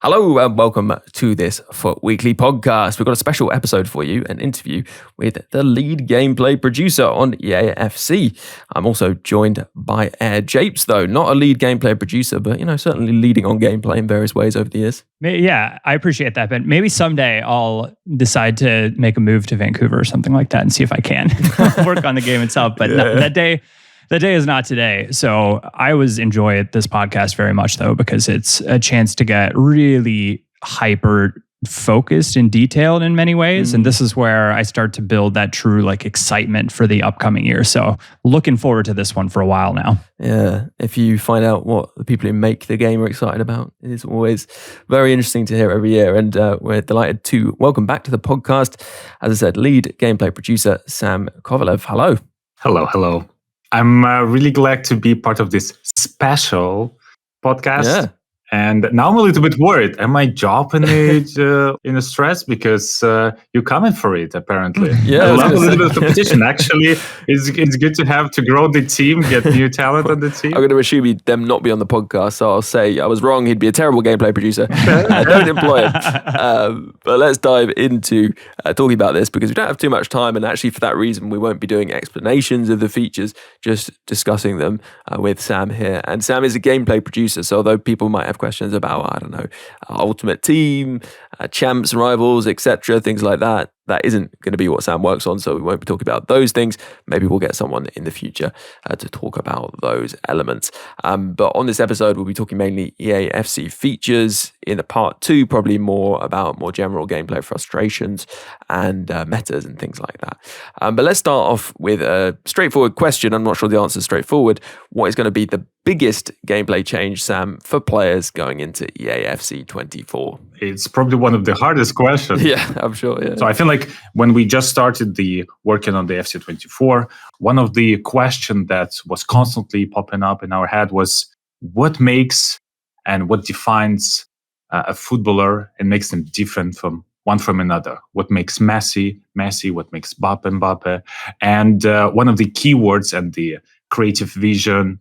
Hello and welcome to this FUT Weekly podcast. We've got a special episode for you, an interview with the lead gameplay producer on 𝗂𝗡𝐶. I'm also joined by AirJapes, though, not a lead gameplay producer, but, certainly leading on gameplay in various ways over the years. Yeah, I appreciate that, but maybe someday I'll decide to make a move to Vancouver or something like that and see if I can work on the game itself, but that day is not today. So I always enjoy this podcast very much, though, because it's a chance to get really hyper focused and detailed in many ways. And this is where I start to build that true excitement for the upcoming year. So looking forward to this one for a while now. Yeah, if you find out what the people who make the game are excited about, it is always very interesting to hear every year. And we're delighted to welcome back to the podcast, as I said, lead gameplay producer Sam Kovalev. Hello. Hello. I'm really glad to be part of this special podcast. Yeah. And now I'm a little bit worried. Am I dropping it in a stress? Because you're coming for it, apparently. Yeah, I love a little bit of competition. Actually, it's good to grow the team, get new talent on the team. I'm going to assume them not be on the podcast, so I'll say I was wrong. He'd be a terrible gameplay producer. Don't employ him. But let's dive into talking about this, because we don't have too much time. And actually, for that reason, we won't be doing explanations of the features, just discussing them with Sam here. And Sam is a gameplay producer, so although people might have questions about, Ultimate Team, champs, rivals, etc., things like that, that isn't going to be what Sam works on, so we won't be talking about those things. Maybe we'll get someone in the future to talk about those elements. But on this episode, we'll be talking mainly 𝗂𝗡𝐶 features. In the part 2, probably more about more general gameplay frustrations and metas and things like that. But let's start off with a straightforward question. I'm not sure the answer is straightforward. What is going to be the biggest gameplay change, Sam, for players going into 𝗂𝗡𝐶 24? It's probably one of the hardest questions. Yeah, I'm sure. Yeah. So I feel like when we just started working on the 𝗂𝗡𝐶 24, one of the questions that was constantly popping up in our head was what makes and what defines a footballer and makes them different from another. What makes 𝗵𝑚𝑒𝑆𝑖 Messi? What makes 𝘵𝗵𝗏? And one of the keywords and the creative vision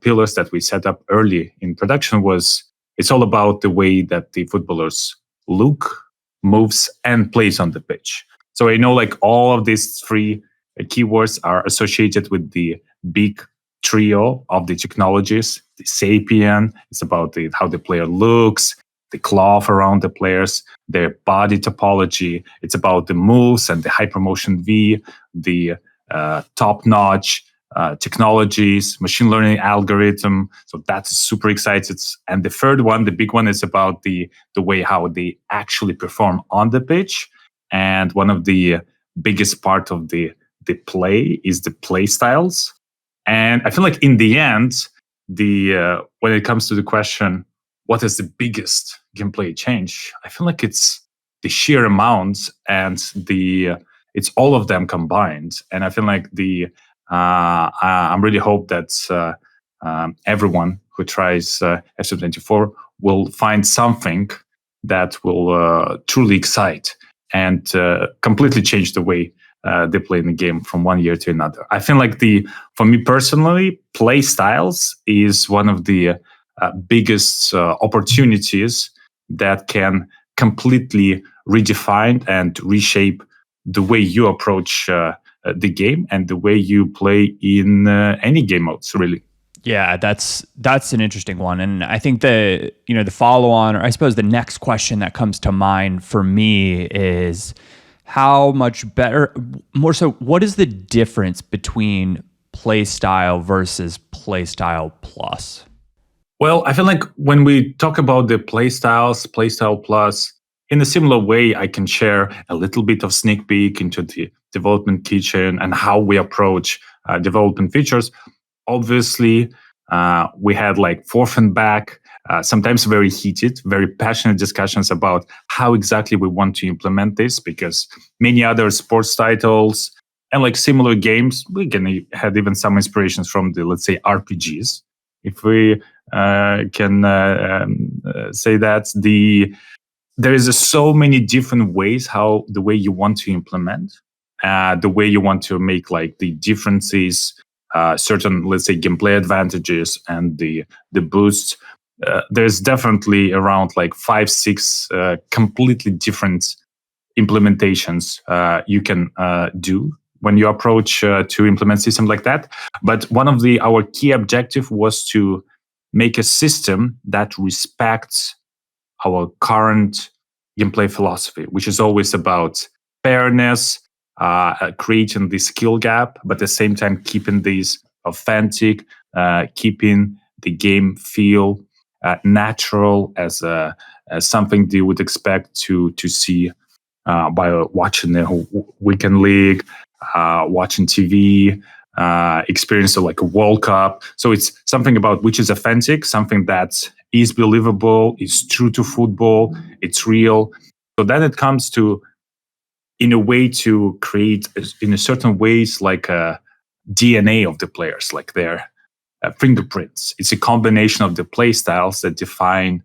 pillars that we set up early in production was it's all about the way that the footballers look, moves, and plays on the pitch. So I know all of these 3 keywords are associated with the big trio of the technologies. The 𝗵𝑖𝑃ian, it's about how the player looks, the cloth around the players, their body topology. It's about the moves and the hypermotion V, the top-notch technologies, machine learning algorithm. So that's super excited. And the third one, the big one, is about the way how they actually perform on the pitch. And one of the biggest part of the play is the Playstyles. And I feel like in the end, when it comes to the question, what is the biggest gameplay change? I feel like it's the sheer amounts and it's all of them combined. And I feel like I'm really hope that everyone who tries 𝗂𝗡𝐶 24 will find something that will truly excite and completely change the way they play in the game from one year to another. I feel like for me personally, Playstyles is one of the biggest opportunities that can completely redefine and reshape the way you approach the game and the way you play in any game modes, really. Yeah, that's an interesting one. And I think the follow on, or I suppose the next question that comes to mind for me is how much better, more so, what is the difference between Playstyle versus Playstyle Plus? Well, I feel like when we talk about the Playstyles, Playstyle Plus, in a similar way, I can share a little bit of sneak peek into the development kitchen and how we approach development features. Obviously, we had forth and back, sometimes very heated, very passionate discussions about how exactly we want to implement this, because many other sports titles and similar games, we had even some inspirations from the, let's say, RPGs. If we can say that, there is so many different ways the way you want to implement, the way you want to make the differences, certain, let's say, gameplay advantages and the boosts there's definitely around like 5-6 completely different implementations you can do when you approach to implement system like that. But one of our key objective was to make a system that respects our current gameplay philosophy, which is always about fairness, creating the skill gap, but at the same time keeping these authentic, keeping the game feel natural as something they would expect to see by watching the weekend league, watching TV, experience of like a World Cup. So it's something about which is authentic, something that is believable, is true to football, it's real. So then it comes to, in a way, to create in a certain ways like a DNA of the players, like their fingerprints. It's a combination of the play styles that define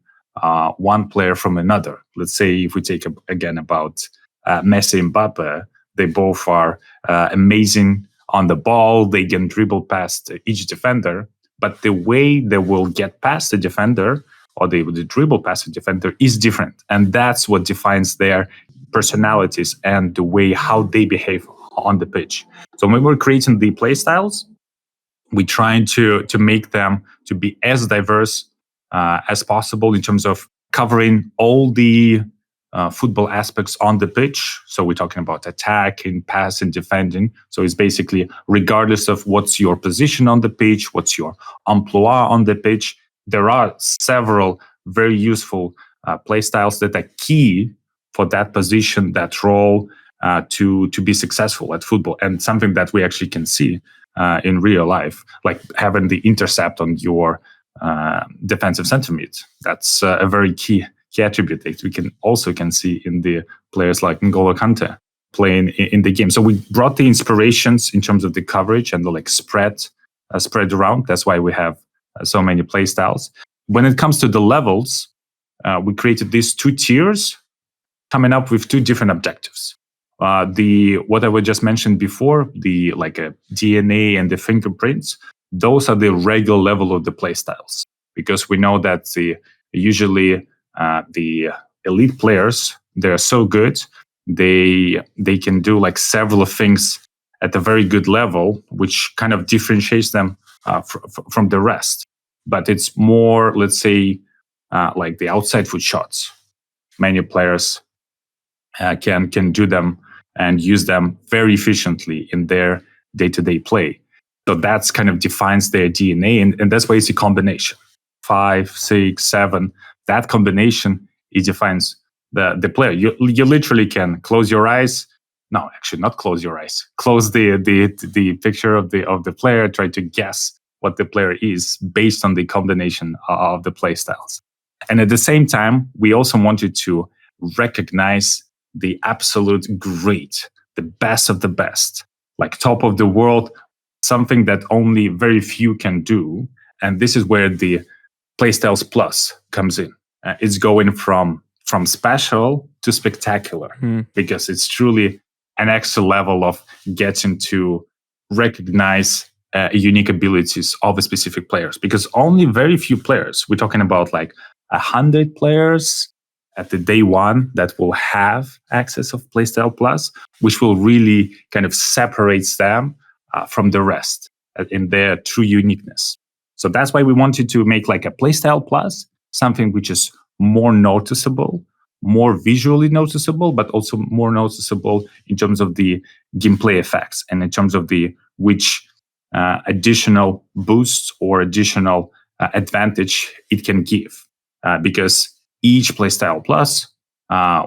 one player from another. Let's say if we take again about 𝘵ci and 𝗵𝘀𝗹, they both are amazing on the ball. They can dribble past each defender, but the way they will get past the defender or they will dribble past the defender is different. And that's what defines their personalities and the way how they behave on the pitch. So when we're creating the play styles, we're trying to make them to be as diverse as possible in terms of covering all the football aspects on the pitch. So we're talking about attacking, passing, defending. So it's basically regardless of what's your position on the pitch, what's your emploi on the pitch, there are several very useful play styles that are key for that position, that role, to be successful at football. And something that we actually can see in real life, like having the intercept on your defensive center mid. That's a very key attribute that we can see in the players like N'Golo Kante playing in the game. So we brought the inspirations in terms of the coverage and the like spread around. That's why we have so many play styles. When it comes to the levels, we created these 2 tiers, coming up with 2 different objectives. What I would just mentioned before, the like a DNA and the fingerprints, those are the regular level of the play styles, because we know that usually the elite players, they're so good, they can do like several things at a very good level, which kind of differentiates them from the rest. But it's more, let's say, like the outside foot shots. Many players can do them and use them very efficiently in their day-to-day play. So that's kind of defines their DNA, and that's why it's a combination. 5, 6, 7. That combination, it defines the player. You literally can close your eyes. No, actually, not close your eyes. Close the picture of the player. Try to guess what the player is based on the combination of the play styles. And at the same time, we also wanted to recognize the absolute great, the best of the best, like top of the world, something that only very few can do. And this is where the Playstyles Plus comes in. It's going from special to spectacular, because it's truly an extra level of getting to recognize unique abilities of a specific players, because only very few players, we're talking about like 100 players at the day one that will have access of Playstyle Plus, which will really kind of separates them from the rest in their true uniqueness. So that's why we wanted to make like a Playstyle Plus, something which is more noticeable, more visually noticeable, but also more noticeable in terms of the gameplay effects and in terms of the which additional boosts or additional advantage it can give. Because each Playstyle Plus,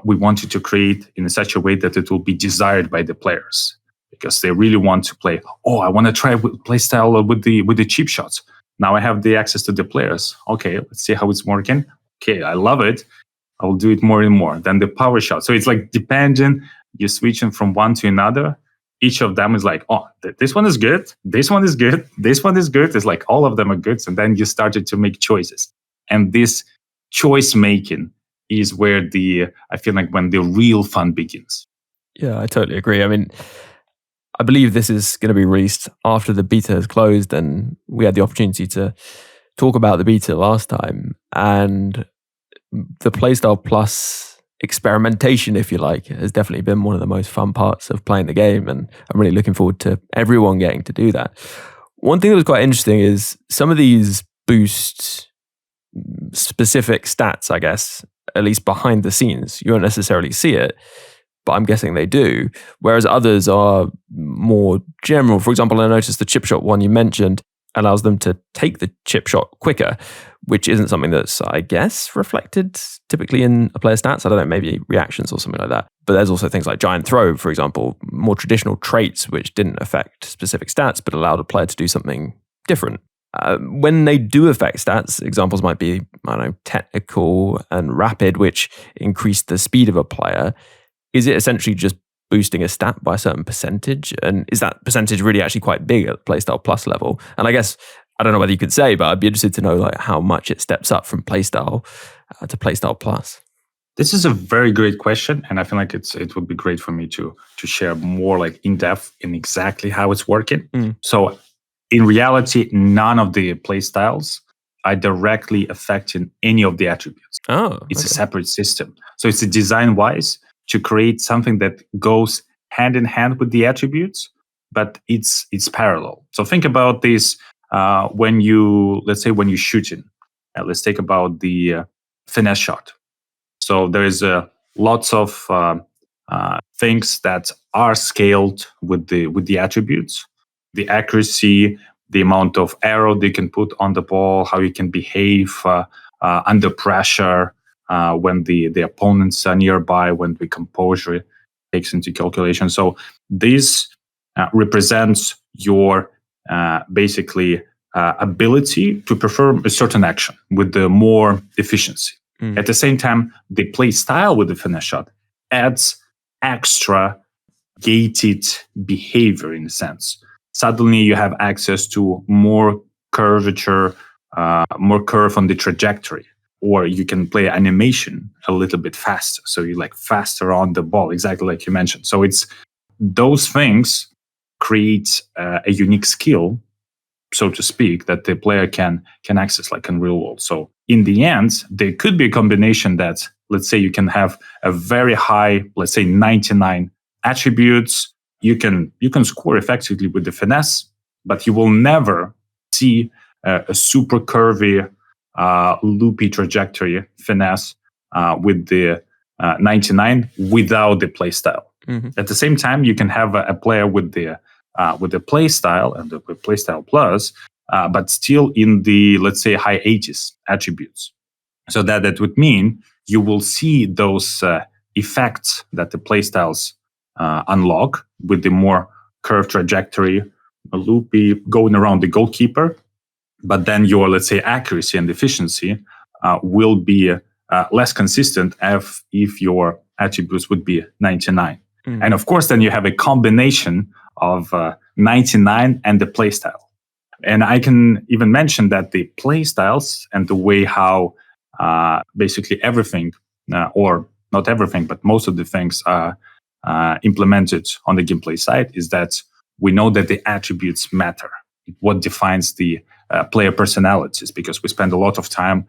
we wanted to create in such a way that it will be desired by the players, because they really want to play. Oh, I want to try Playstyle with the cheap shots. Now I have the access to the players. Okay, let's see how it's working. Okay, I love it. I will do it more and more. Then the power shot. So it's like dependent. You're switching from one to another. Each of them is like, oh, this one is good. This one is good. This one is good. It's like all of them are good. And then you started to make choices. And this choice making is where I feel like when the real fun begins. Yeah, I totally agree. I mean, I believe this is going to be released after the beta has closed, and we had the opportunity to talk about the beta last time, and the Playstyle Plus experimentation, if you like, has definitely been one of the most fun parts of playing the game, and I'm really looking forward to everyone getting to do that. One thing that was quite interesting is some of these boost specific stats, I guess, at least behind the scenes. You won't necessarily see it, but I'm guessing they do, whereas others are more general. For example, I noticed the chip shot one you mentioned allows them to take the chip shot quicker, which isn't something that's, I guess, reflected typically in a player's stats. I don't know, maybe reactions or something like that. But there's also things like giant throw, for example, more traditional traits which didn't affect specific stats, but allowed a player to do something different. When they do affect stats, examples might be, I don't know, technical and rapid, which increase the speed of a player. Is it essentially just boosting a stat by a certain percentage? And is that percentage really actually quite big at Playstyle Plus level? And I guess, I don't know whether you could say, but I'd be interested to know like how much it steps up from Playstyle to Playstyle Plus. This is a very great question, and I feel like it would be great for me to share more like in depth in exactly how it's working. So in reality, none of the playstyles are directly affecting any of the attributes. It's a separate system. So it's design-wise to create something that goes hand in hand with the attributes, but it's parallel. So think about this when you're shooting. Let's take about the finesse shot. So there is lots of things that are scaled with the attributes, the accuracy, the amount of arrow they can put on the ball, how you can behave under pressure when the opponents are nearby, when the composure takes into calculation. So this represents your basically ability to perform a certain action with the more efficiency. At the same time, the play style with the finesse shot adds extra gated behavior in a sense. Suddenly you have access to more curvature, more curve on the trajectory, or you can play animation a little bit faster. So you like faster on the ball, exactly like you mentioned. So it's those things create a unique skill, so to speak, that the player can access like in real world. So in the end, there could be a combination that, let's say you can have a very high, let's say 99 attributes. You can score effectively with the finesse, but you will never see a super curvy, loopy trajectory finesse with the 99 without the play style. At the same time, you can have a player with the play style and the play style plus, but still in the, let's say, high 80s attributes. So that would mean you will see those effects that the play styles unlock with the more curved trajectory, a loopy going around the goalkeeper. But then your, let's say, accuracy and efficiency will be less consistent if your attributes would be 99. And of course, then you have a combination of 99 and the play style. And I can even mention that the play styles and the way how basically everything, or not everything, but most of the things are implemented on the gameplay side is that we know that the attributes matter. What defines the player personalities, because we spend a lot of time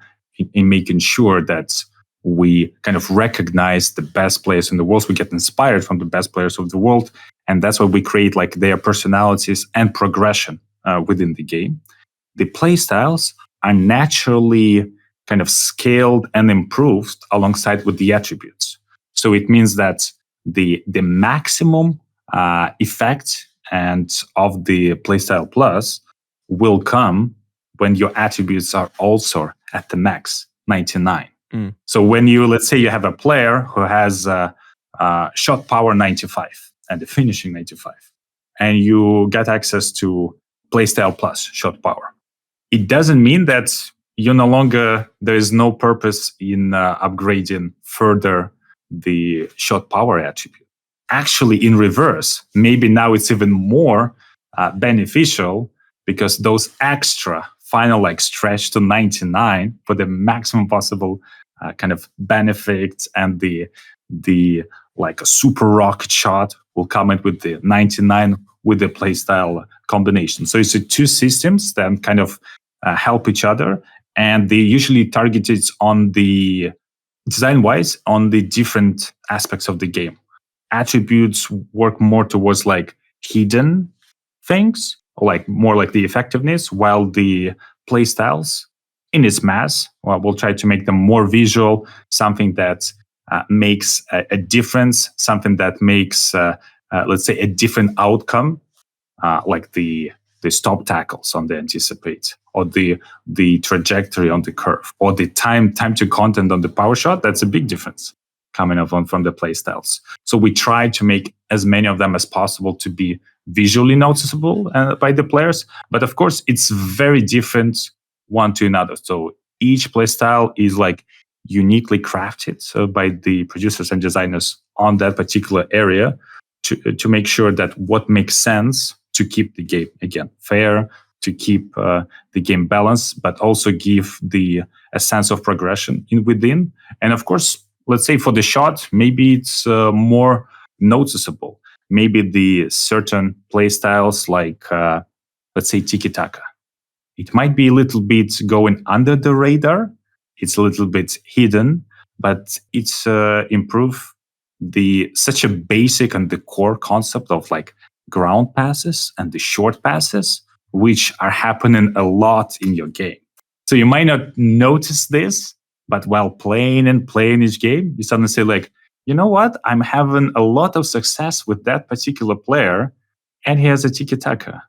in making sure that we kind of recognize the best players in the world. We get inspired from the best players of the world. And that's why we create like their personalities and progression within the game. The play styles are naturally kind of scaled and improved alongside with the attributes. So it means that the maximum effect and of the Playstyle Plus will come when your attributes are also at the max 99. So when you, let's say you have a player who has shot power 95 and the finishing 95, and you get access to Playstyle Plus shot power, it doesn't mean that you no longer, there is no purpose in upgrading further the shot power attribute. Actually, in reverse, maybe now it's even more beneficial because those extra final like stretch to 99 for the maximum possible kind of benefits, and the like a super rocket shot will come in with the 99 with the playstyle combination. So it's two systems that kind of help each other, and they usually target it on the design-wise on the different aspects of the game. Attributes work more towards like hidden things, or like more like the effectiveness, while the playstyles in its mass, we'll try to make them more visual, something that makes a difference, something that makes, let's say, a different outcome, like the stop tackles on the 𝘵𝗱𝗍𝗫, or the trajectory on the curve, or the time to content on the power shot. That's a big difference coming up from the playstyles. So we try to make as many of them as possible to be visually noticeable by the players. But of course, it's very different one to another. So each playstyle is like uniquely crafted by the producers and designers on that particular area to make sure that what makes sense to keep the game, again, fair, to keep the game balanced, but also give a sense of progression within. And of course, let's say for the shot, maybe it's more noticeable. Maybe the certain play styles like, let's say, tiki-taka. It might be a little bit going under the radar. It's a little bit hidden, but it's improve such a basic and the core concept of like ground passes and the short passes, which are happening a lot in your game. So you might not notice this, but while playing each game, you suddenly say like, you know what? I'm having a lot of success with that particular player, and he has a tiki-taka.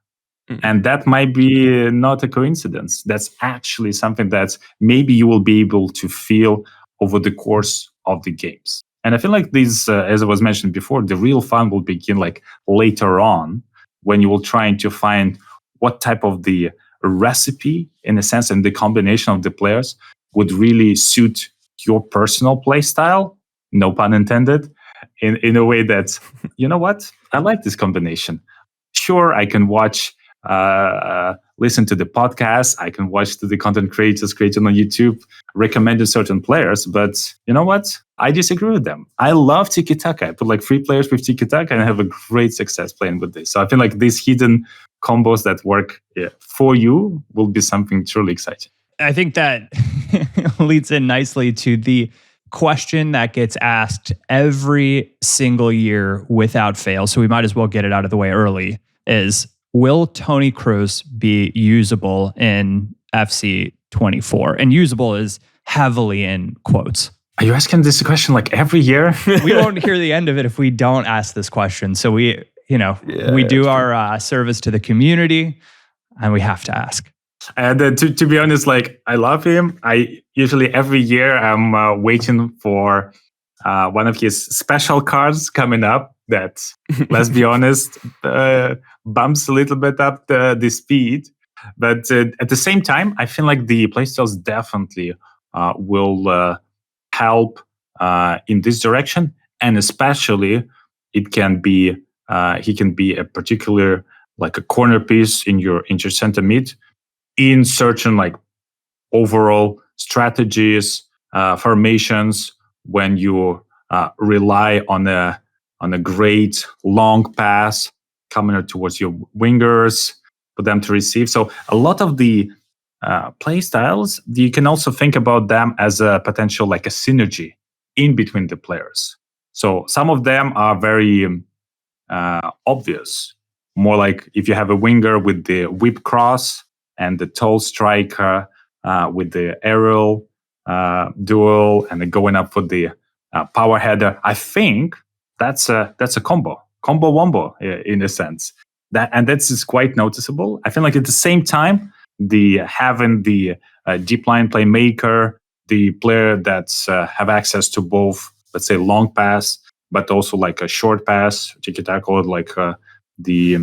And that might be not a coincidence. That's actually something that maybe you will be able to feel over the course of the games. And I feel like this, as I was mentioned before, the real fun will begin like later on, when you will trying to find what type of the recipe, in a sense, and the combination of the players would really suit your personal play style, no pun intended, in a way that, you know what, I like this combination. Sure, I can watch, listen to the podcast, I can watch the content creators created on YouTube, recommended certain players, but you know what? I disagree with them. I love tiki-taka. I put like 3 players with tiki-taka and I have a great success playing with this. So I feel like these hidden combos that work for you will be something truly exciting. I think that leads in nicely to the question that gets asked every single year without fail. So we might as well get it out of the way early is, will Toni Kroos be usable in 𝗵𝘱24? And usable is heavily in quotes. Are you asking this question like every year? We won't hear the end of it if we don't ask this question. So we do our service to the community, and we have to ask. And to be honest, like, I love him. I usually every year I'm waiting for one of his special cards coming up that, let's be honest, bumps a little bit up the speed. But at the same time, I feel like the playstyles definitely will help in this direction. And especially, it can be he can be a particular, like a corner piece in your center mid, in certain like overall strategies, formations, when you rely on a great long pass coming towards your wingers for them to receive. So a lot of the play styles, you can also think about them as a potential like a synergy in between the players. So some of them are very obvious, more like if you have a winger with the whip cross and the tall striker with the aerial duel and then going up for the power header. I think that's a combo wombo in a sense. That's quite noticeable. I feel like at the same time, having the deep line playmaker, the player that's have access to both, let's say, long pass, but also like a short pass, tiki-taka, or like the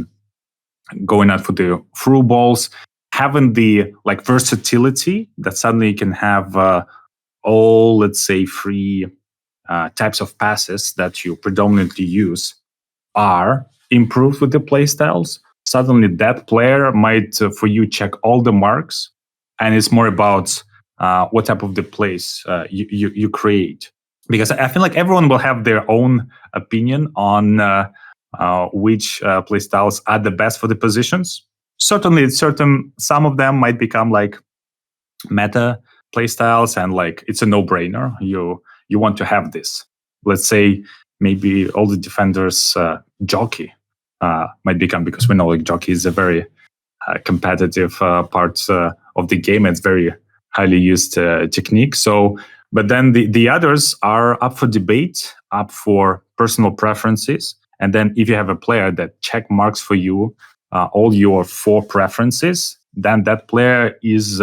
going out for the through balls, having the like versatility that suddenly you can have all, let's say, 3 types of passes that you predominantly use are improved with the play styles. Suddenly that player might, for you, check all the marks, and it's more about what type of the plays you create. Because I feel like everyone will have their own opinion on which play styles are the best for the positions. certainly some of them might become like meta playstyles, and like it's a no-brainer. You want to have this. Let's say maybe all the defenders 𝗏𝘅𝘁 might become, because we know like 𝗏𝘁𝘁 is a very competitive part of the game. It's very highly used technique. So, but then the others are up for debate, up for personal preferences. And then if you have a player that check marks for you all your 4 preferences, then that player is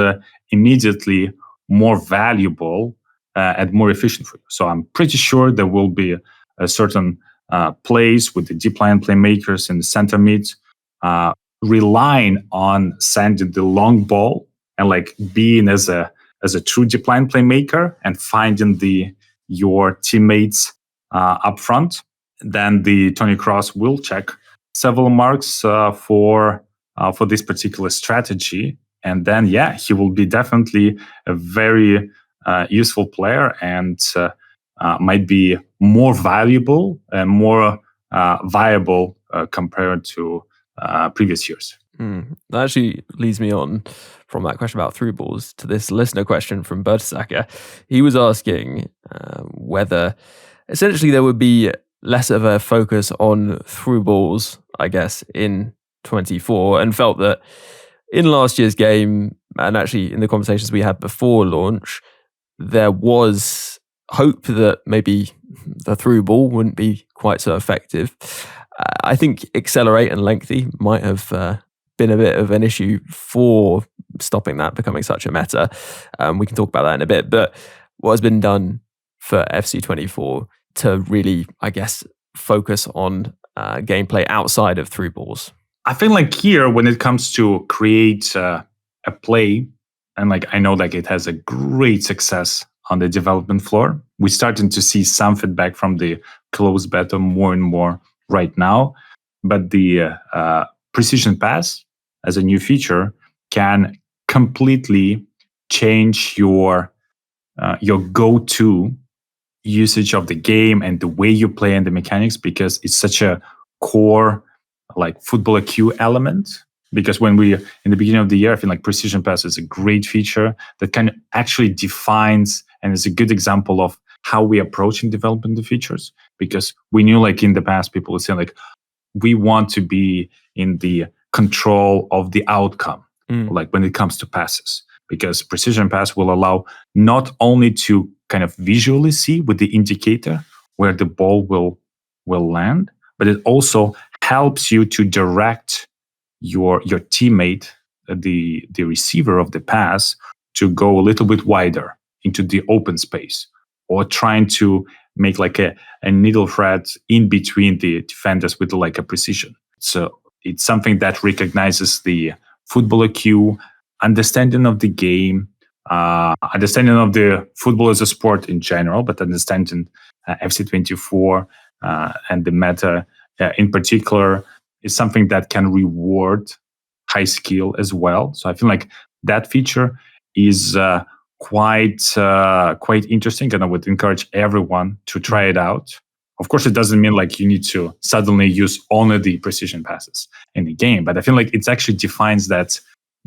immediately more valuable and more efficient for you. So I'm pretty sure there will be a certain plays with the deep line playmakers in the center mid, relying on sending the long ball and like being as a true deep line playmaker and finding your teammates up front. Then the Toni Kroos will check several marks for this particular strategy, and then he will be definitely a very useful player, and might be more valuable and more viable compared to previous years. That actually leads me on from that question about through balls to this listener question from 𝘵𝘀𝘀𝘐. He was asking whether essentially there would be less of a focus on through balls, I guess, in 24, and felt that in last year's game, and actually in the conversations we had before launch, there was hope that maybe the through ball wouldn't be quite so effective. I think 𝘃𝑗𝑗𝑐 and 𝘫𝑒𝑛𝑐𝑦 might have been a bit of an issue for stopping that becoming such a meta. We can talk about that in a bit, but what has been done for 𝘵FC 24 to really, I guess, focus on gameplay outside of through balls? I feel like here, when it comes to create a play, and like I know like it has a great success on the development floor, we're starting to see some feedback from the closed beta more and more right now. But the precision pass as a new feature can completely change your go-to usage of the game and the way you play and the mechanics, because it's such a core like football IQ element. Because when we in the beginning of the year, I feel like precision pass is a great feature that kind of actually defines and is a good example of how we approach in developing the features. Because we knew like in the past, people would say like, we want to be in the control of the outcome, like when it comes to passes, because precision pass will allow not only to kind of visually see with the indicator where the ball will land, but it also helps you to direct your teammate, the receiver of the pass, to go a little bit wider into the open space, or trying to make like a needle thread in between the defenders with like a precision. So it's something that recognizes the football IQ, understanding of the game, understanding of the football as a sport in general, but understanding 𝘵FC 24 and the meta in particular is something that can reward high skill as well. So I feel like that feature is quite interesting, and I would encourage everyone to try it out. Of course, it doesn't mean like you need to suddenly use only the precision passes in the game, but I feel like it actually defines that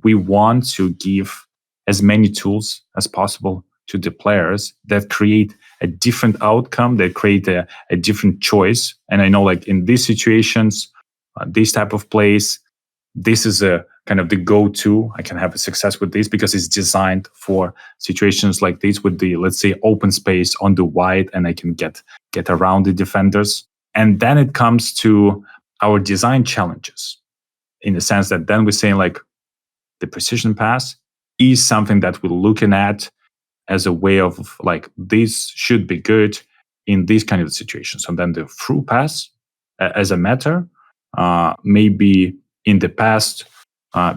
we want to give as many tools as possible to the players that create a different outcome, that create a different choice. And I know like in these situations, these type of plays, this is a kind of the go-to. I can have a success with this because it's designed for situations like this with the, let's say, open space on the wide, and I can get around the defenders. And then it comes to our design challenges, in the sense that then we're saying like the precision pass is something that we're looking at as a way of like, this should be good in these kind of situations. And then the through pass as a matter, maybe in the past,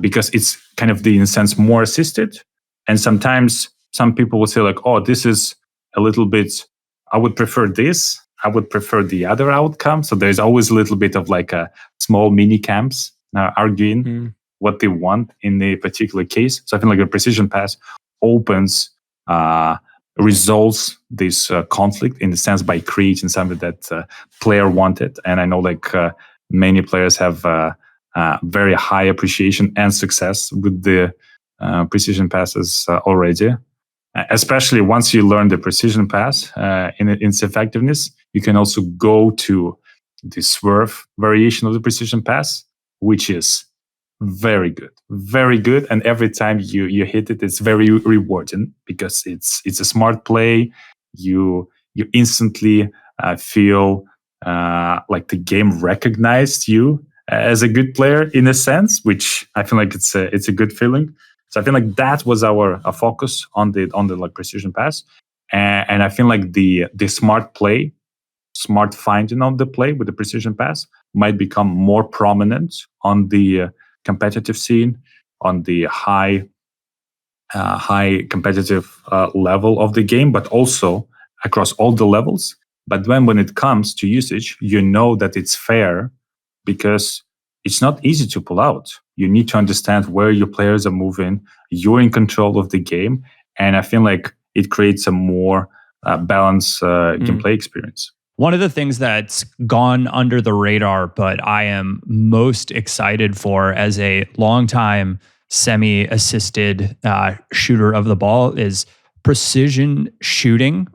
because it's kind of in a sense more assisted. And sometimes some people will say like, oh, this is a little bit, I would prefer this, I would prefer the other outcome. So there's always a little bit of like a small mini camps arguing what they want in a particular case. So I feel like a precision pass opens, resolves this conflict in the sense by creating something that player wanted. And I know like many players have very high appreciation and success with the precision passes already. Especially once you learn the precision pass in its effectiveness, you can also go to the swerve variation of the precision pass, which is very good. And every time you hit it, it's very rewarding because it's a smart play. You instantly feel like the game recognized you as a good player in a sense, which I feel like it's a good feeling. So I feel like that was our focus on the like precision pass, and I feel like the smart play, smart finding of the play with the precision pass might become more prominent on the competitive scene, on the high competitive level of the game, but also across all the levels. But when it comes to usage, you know that it's fair because it's not easy to pull out. You need to understand where your players are moving. You're in control of the game. And I feel like it creates a more balanced gameplay experience. One of the things that's gone under the radar, but I am most excited for as a longtime semi-assisted shooter of the ball is precision shooting.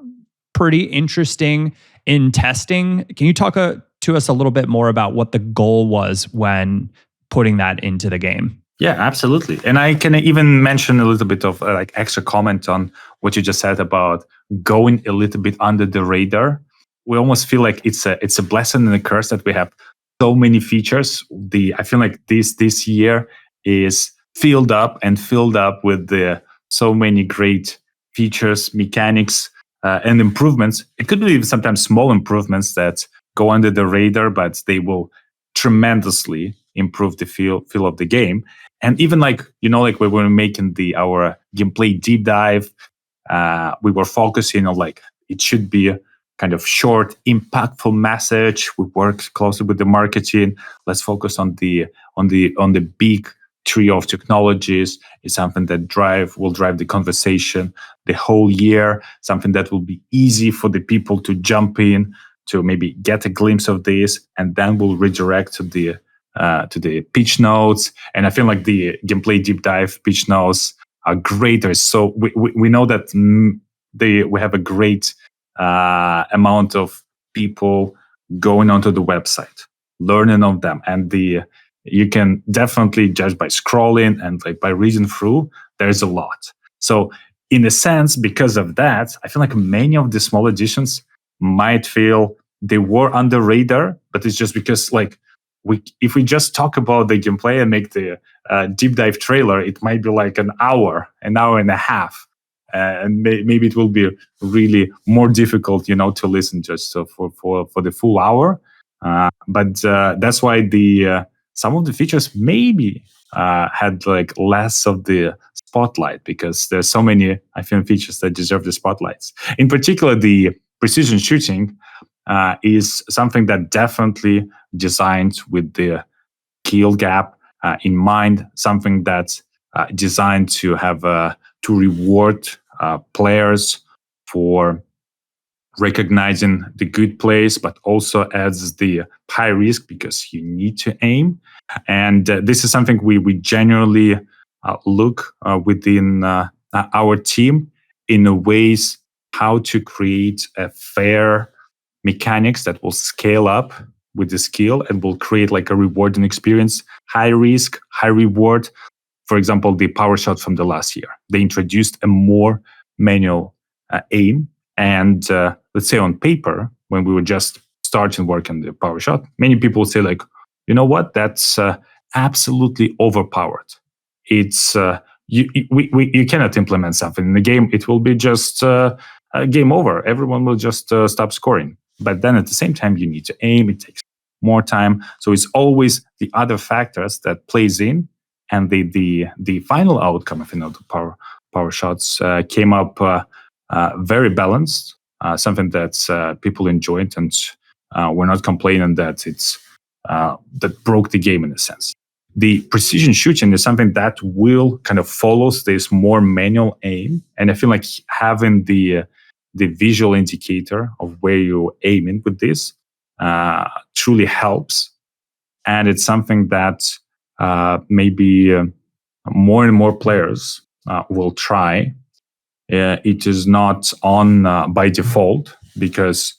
Pretty interesting in testing. Can you talk to us a little bit more about what the goal was when putting that into the game? Yeah, absolutely. And I can even mention a little bit of like extra comment on what you just said about going a little bit under the radar. We almost feel like it's a blessing and a curse that we have so many features. I feel like this year is filled up with so many great features, mechanics, and improvements. It could be sometimes small improvements that go under the radar, but they will tremendously improve the feel of the game. And even like when we were making our gameplay deep dive, we were focusing on like it should be a kind of short, impactful message. We worked closely with the marketing. Let's focus on the big trio of technologies. It's something that will drive the conversation the whole year. Something that will be easy for the people to jump in to maybe get a glimpse of this, and then we'll redirect to the pitch notes. And I feel like the gameplay deep dive pitch notes are great. So we know that we have a great amount of people going onto the website, learning of them, and you can definitely judge by scrolling and like by reading through. There's a lot. So in a sense, because of that, I feel like many of the small additions might feel they were under radar, but it's just because like if we just talk about the gameplay and make the deep dive trailer, it might be like an hour and a half. And maybe it will be really more difficult, to listen just for the full hour. But that's why some of the features maybe had like less of the spotlight, because there's so many, I think, features that deserve the spotlights. In particular, the precision shooting is something that definitely designed with the kill gap in mind, something that's designed to have to reward players for recognizing the good plays, but also adds the high risk because you need to aim. And this is something we generally look within our team in ways how to create a fair mechanics that will scale up with the skill and will create like a rewarding experience, high risk, high reward. For example, the power shot from the last year, they introduced a more manual aim. And let's say on paper, when we were just starting work on the power shot, many people say like, you know what, that's absolutely overpowered. It's you cannot implement something in the game. It will be just game over. Everyone will just stop scoring. But then at the same time, you need to aim. It takes more time. So it's always the other factors that plays in, and the final outcome of the power shots came up very balanced. Something that people enjoyed, and we're not complaining that it's that broke the game in a sense. The precision shooting is something that will kind of follows this more manual aim, and I feel like having the visual indicator of where you're aiming with this truly helps. And it's something that maybe more and more players will try. It is not on by default, because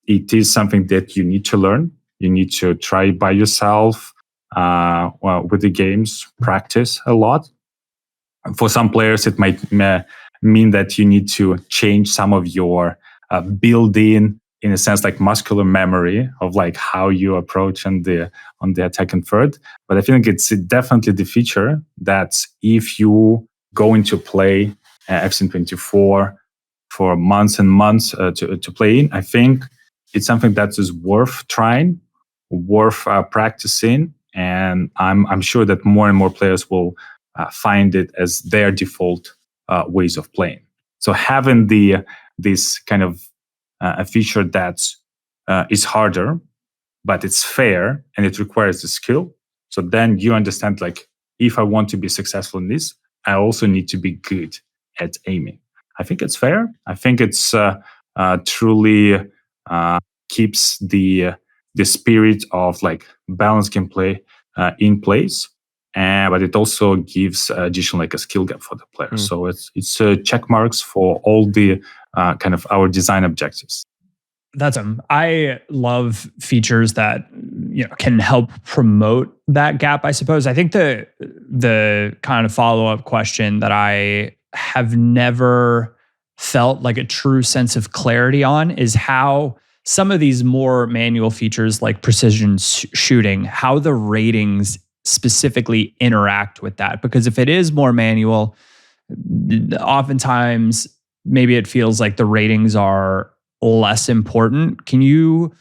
it is something that you need to learn. You need to try by yourself with the games, practice a lot. For some players, it might mean that you need to change some of your built-in a sense, like muscular memory of like how you approach on the attack and third. But I think it's definitely the feature that if you going to play FC24 for months and months to play in, I think it's something that is worth trying, worth practicing, and I'm sure that more and more players will find it as their default ways of playing. So having this kind of a feature that is harder, but it's fair and it requires the skill. So then you understand, like, if I want to be successful in this, I also need to be good at aiming. I think it's fair. I think it's truly keeps the spirit of like balanced gameplay in place, but it also gives additional like a skill gap for the player. So it's check marks for all the kind of our design objectives. That's I love features that can help promote that gap, I suppose. I think the kind of follow-up question that I have never felt like a true sense of clarity on is how some of these more manual features like precision shooting, how the ratings specifically interact with that. Because if it is more manual, oftentimes maybe it feels like the ratings are less important. Can you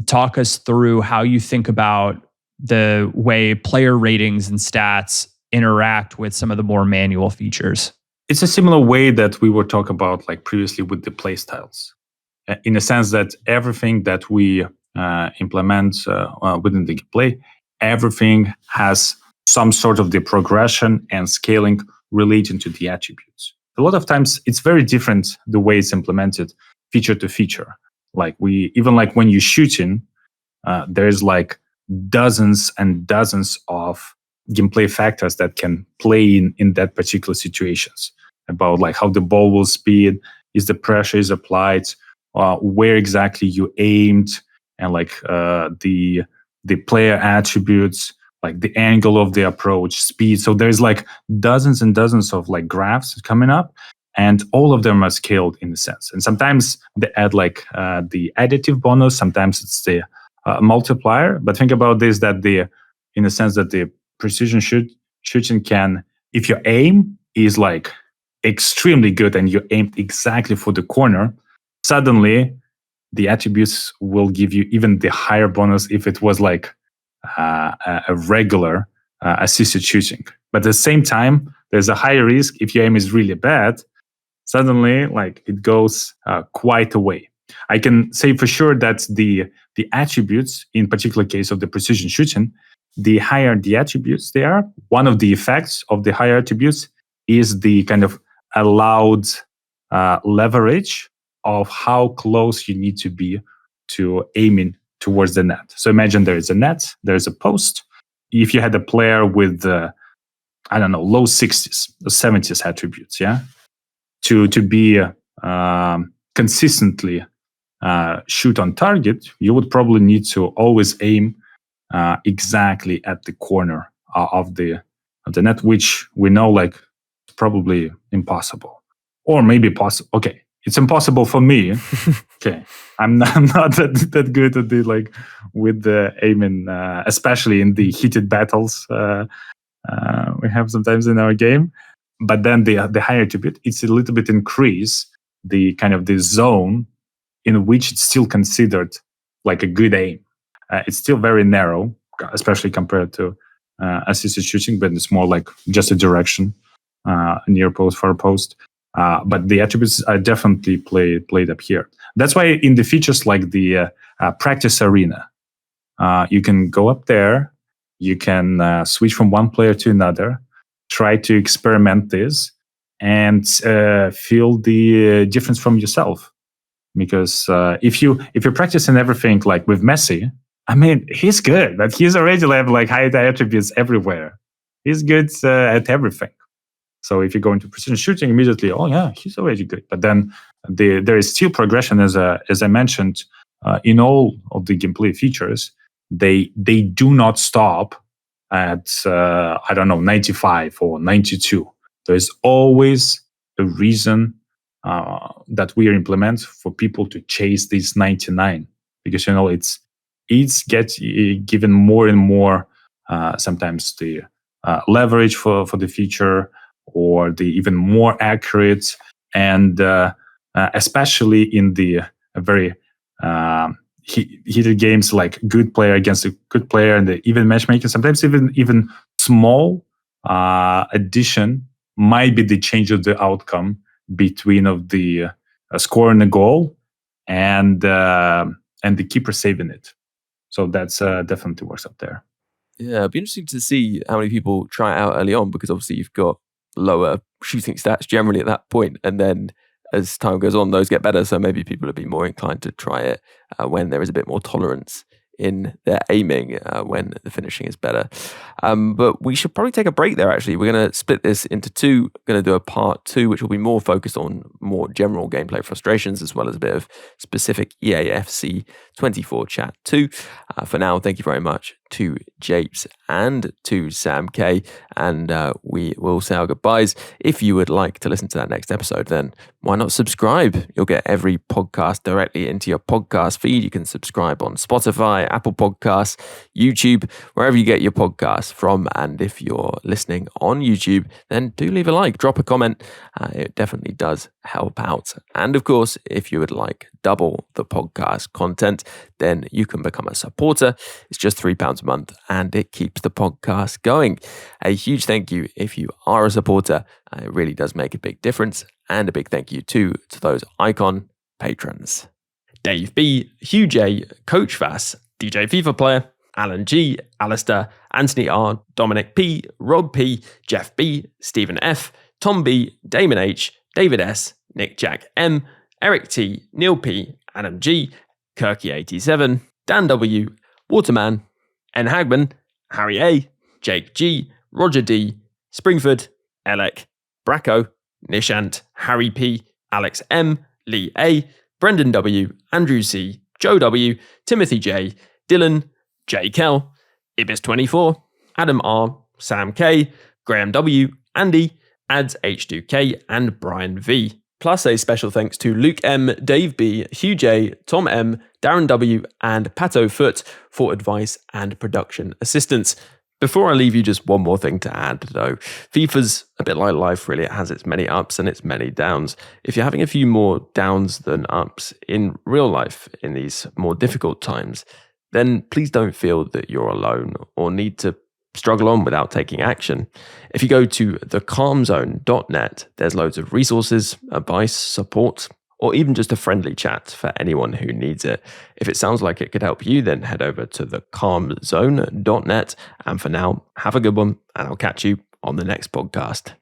talk us through how you think about the way player ratings and stats interact with some of the more manual features? It's a similar way that we were talking about like previously with the playstyles, in a sense that everything that we implement within the gameplay, everything has some sort of the progression and scaling relating to the attributes. A lot of times it's very different the way it's implemented feature to feature. Like even when you're shooting, there's like dozens and dozens of gameplay factors that can play in that particular situations, about like how the ball will speed, is the pressure is applied, where exactly you aimed, and like the player attributes, like the angle of the approach, speed. So there's like dozens and dozens of like graphs coming up, and all of them are scaled in a sense. And sometimes they add like the additive bonus, sometimes it's the multiplier. But think about this, that in a sense that the precision shooting can, if your aim is like extremely good and you aimed exactly for the corner, suddenly the attributes will give you even the higher bonus if it was like a regular assisted shooting. But at the same time, there's a higher risk if your aim is really bad. Suddenly, like it goes quite a way. I can say for sure that the attributes, in particular case of the precision shooting, the higher the attributes they are, one of the effects of the higher attributes is the kind of allowed leverage of how close you need to be to aiming towards the net. So imagine there is a net, there is a post. If you had a player with, low 60s or 70s attributes, to be consistently shoot on target, you would probably need to always aim exactly at the corner of the net, which we know like probably impossible, or maybe possible. Okay, it's impossible for me. Okay, I'm not that good at the like with the aiming, especially in the heated battles we have sometimes in our game. But then the higher attribute, it's a little bit increase the kind of the zone in which it's still considered like a good aim. It's still very narrow, especially compared to assisted shooting, but it's more like just a direction, near post, far post. But the attributes are definitely played up here. That's why in the features like the practice arena, you can go up there, you can switch from one player to another, try to experiment this, and feel the difference from yourself. Because if you're practicing everything like with 𝗵𝗇, I mean, he's good, but he's already have like high attributes everywhere. he's good at everything. So if you go into precision shooting immediately, oh yeah, he's already good. But then there is still progression, as I mentioned, in all of the gameplay features. They do not stop at 95 or 92. There is always a reason that we implement for people to chase this 99, because it's gets given more and more sometimes the leverage for the feature, or the even more accurate, and especially in the very heated games like good player against a good player, and the even matchmaking, sometimes even small addition might be the change of the outcome between of the score and the goal, and the keeper saving it. So that's definitely works up there. Yeah, it'd be interesting to see how many people try it out early on, because obviously you've got lower shooting stats generally at that point, and then as time goes on, those get better. So maybe people would be more inclined to try it when there is a bit more tolerance in their aiming, when the finishing is better. But we should probably take a break there, actually. We're going to split this into two. We're going to do a part 2, which will be more focused on more general gameplay frustrations, as well as a bit of specific 𝘵𝘃𝗰𝗀𝘀 chat too. For now, thank you very much to 𝗵𝘃𝗱 and to Sam K, and we will say our goodbyes. If you would like to listen to that next episode, then why not subscribe? You'll get every podcast directly into your podcast feed. You can subscribe on Spotify, Apple Podcasts, YouTube, wherever you get your podcasts from. And if you're listening on YouTube, then do leave a like, drop a comment. It definitely does help out. And of course, if you would like double the podcast content, then you can become a supporter. It's just £3 a month, and it keeps the podcast going. A huge thank you if you are a supporter. It really does make a big difference. And a big thank you too to those icon patrons: Dave B, Hugh J, Coach Vass, DJ FIFA Player, Alan G, Alistair, Anthony R, Dominic P, Rob P, Jeff B, Stephen F, Tom B, Damon H, David S, Nick Jack M, Eric T, Neil P, Adam G, 𝘚𝘃𝗲𝗃, Dan W, Waterman, N Hagman, Harry A, Jake G, Roger D, Springford, Elec, Bracco, Nishant, Harry P, Alex M, Lee A, Brendan W, Andrew C, Joe W, Timothy J, Dylan, J Kell, Ibis24, Adam R, Sam K, Graham W, Andy, Ads H2K, and Brian V. Plus a special thanks to Luke M, Dave B, Hugh J, Tom M, Darren W, and Pato Foot for advice and production assistance. Before I leave you, just one more thing to add, though. FIFA's a bit like life, really. It has its many ups and its many downs. If you're having a few more downs than ups in real life in these more difficult times, then please don't feel that you're alone or need to struggle on without taking action. If you go to thecalmzone.net, there's loads of resources, advice, support, or even just a friendly chat for anyone who needs it. If it sounds like it could help you, then head over to thecalmzone.net. And for now, have a good one, and I'll catch you on the next podcast.